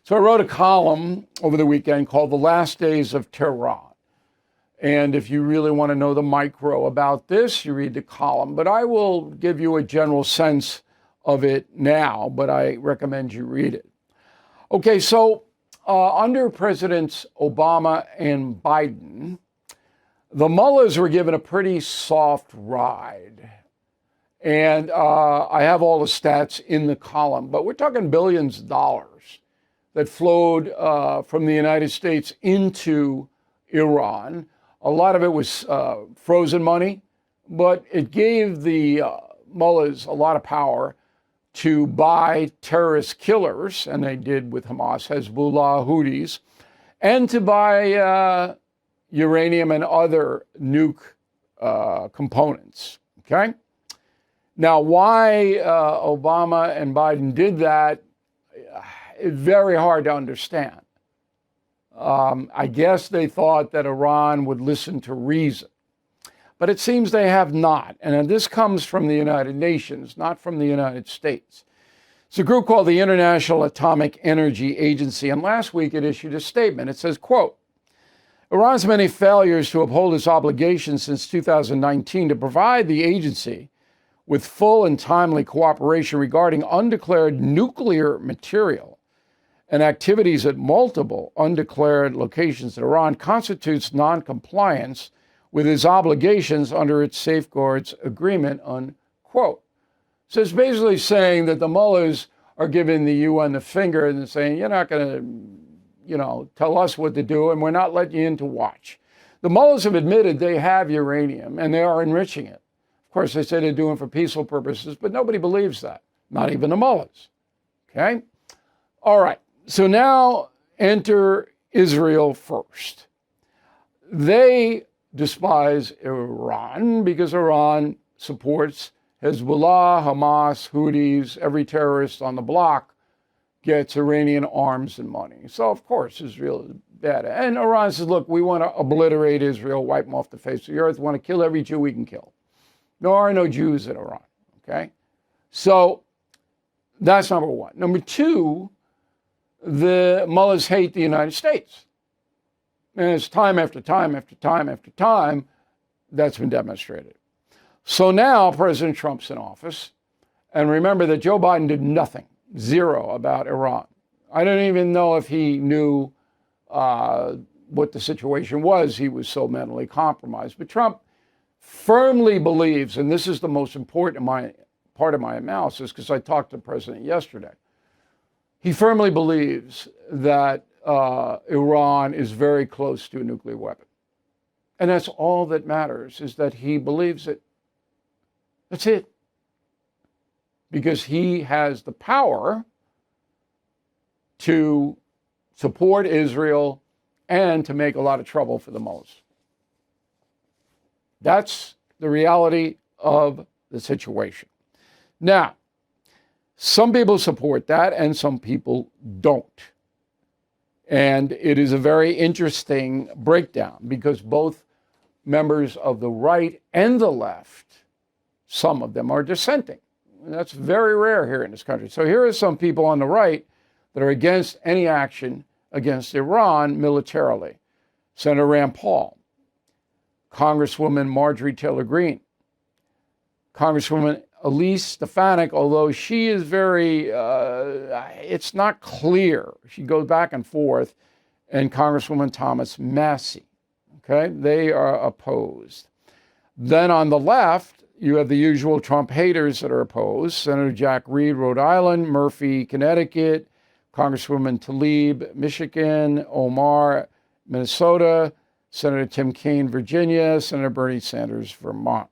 So I wrote a column over the weekend called The Last Days of Tehran. And if you really want to know the micro about this, you read the column. But I will give you a general sense of it now, but I recommend you read it. Okay, so under Presidents Obama and Biden, the mullahs were given a pretty soft ride. And I have all the stats in the column, but we're talking billions of dollars that flowed from the United States into Iran. A lot of it was frozen money, but it gave the mullahs a lot of power to buy terrorist killers, and they did with Hamas, Hezbollah, Houthis, and to buy uranium and other nuke components, okay? Now, why Obama and Biden did that is very hard to understand. I guess they thought that Iran would listen to reason. But it seems they have not. And this comes from the United Nations, not from the United States. It's a group called the International Atomic Energy Agency. And last week it issued a statement. It says, quote, Iran's many failures to uphold its obligations since 2019 to provide the agency with full and timely cooperation regarding undeclared nuclear material and activities at multiple undeclared locations in Iran constitutes noncompliance with its obligations under its safeguards agreement, unquote. So it's basically saying that the mullahs are giving the UN the finger and saying, you're not going to, tell us what to do, and we're not letting you in to watch. The mullahs have admitted they have uranium, and they are enriching it. Of course, they say they're doing it for peaceful purposes, but nobody believes that, not even the mullahs. Okay? All right. So now enter Israel first. They despise Iran because Iran supports Hezbollah, Hamas, Houthis, every terrorist on the block gets Iranian arms and money. So, of course, Israel is bad. And Iran says, look, we want to obliterate Israel, wipe them off the face of the earth. We want to kill every Jew we can kill. There are no Jews in Iran, okay? So that's number one. Number two, the mullahs hate the United States. And it's time after time after time after time that's been demonstrated. So now President Trump's in office. And remember that Joe Biden did nothing, zero, about Iran. I don't even know if he knew what the situation was. He was so mentally compromised. But Trump firmly believes, and this is the most important part of my analysis, because I talked to the president yesterday. He firmly believes that Iran is very close to a nuclear weapon. And that's all that matters, is that he believes it. That's it. Because he has the power to support Israel and to make a lot of trouble for the mullahs. That's the reality of the situation. Now, some people support that and some people don't. And it is a very interesting breakdown because both members of the right and the left, some of them are dissenting. And that's very rare here in this country. So here are some people on the right that are against any action against Iran militarily. Senator Rand Paul, Congresswoman Marjorie Taylor Greene, Congresswoman Elise Stefanik, although she is very, it's not clear. She goes back and forth, and Congresswoman Thomas Massie, okay? They are opposed. Then on the left, you have the usual Trump haters that are opposed. Senator Jack Reed, Rhode Island, Murphy, Connecticut, Congresswoman Tlaib, Michigan, Omar, Minnesota, Senator Tim Kaine, Virginia, Senator Bernie Sanders, Vermont.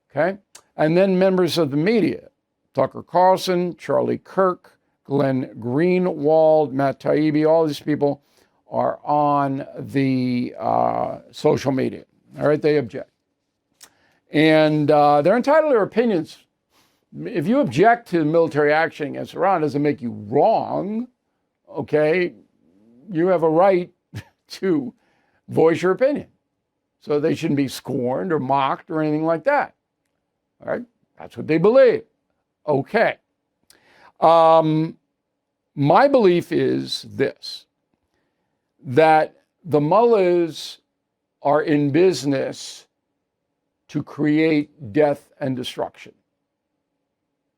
Okay? And then members of the media, Tucker Carlson, Charlie Kirk, Glenn Greenwald, Matt Taibbi, all these people are on the social media. All right, they object. And they're entitled to their opinions. If you object to military action against Iran, it doesn't make you wrong, okay? You have a right to voice your opinion. So they shouldn't be scorned or mocked or anything like that. All right? That's what they believe. Okay. My belief is this, that the mullahs are in business to create death and destruction.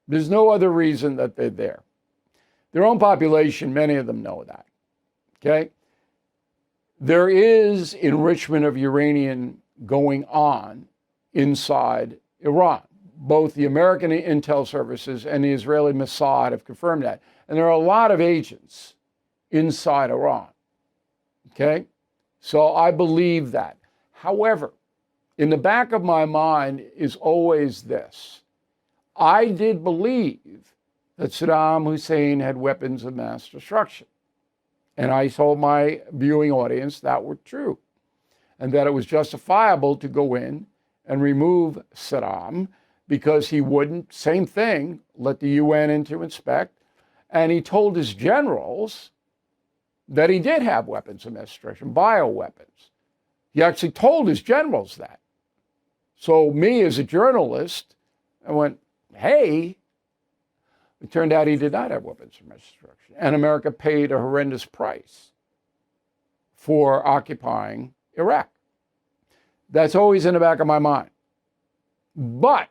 There's no other reason that they're there. Their own population, many of them know that, okay? There is enrichment of uranium going on inside Iran. Both the American intel services and the Israeli Mossad have confirmed that. And there are a lot of agents inside Iran, okay? So I believe that. However, in the back of my mind is always this. I did believe that Saddam Hussein had weapons of mass destruction. And I told my viewing audience that were true, and that it was justifiable to go in and remove Saddam because he wouldn't, same thing, let the UN in to inspect. And he told his generals that he did have weapons of mass destruction, bioweapons. He actually told his generals that. So me as a journalist, I went, hey, it turned out he did not have weapons of mass destruction. And America paid a horrendous price for occupying Iraq. That's always in the back of my mind. But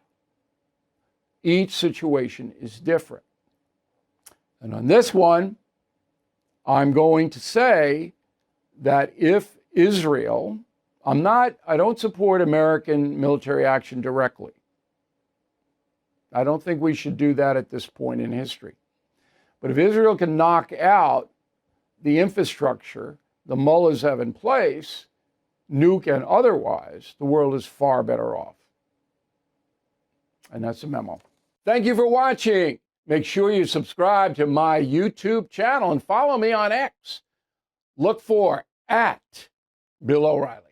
each situation is different. And on this one, I'm going to say that if Israel, I don't support American military action directly. I don't think we should do that at this point in history. But if Israel can knock out the infrastructure the mullahs have in place, nuke and otherwise, the world is far better off. And that's a memo. Thank you for watching. Make sure you subscribe to my YouTube channel and follow me on X. Look for @Bill O'Reilly.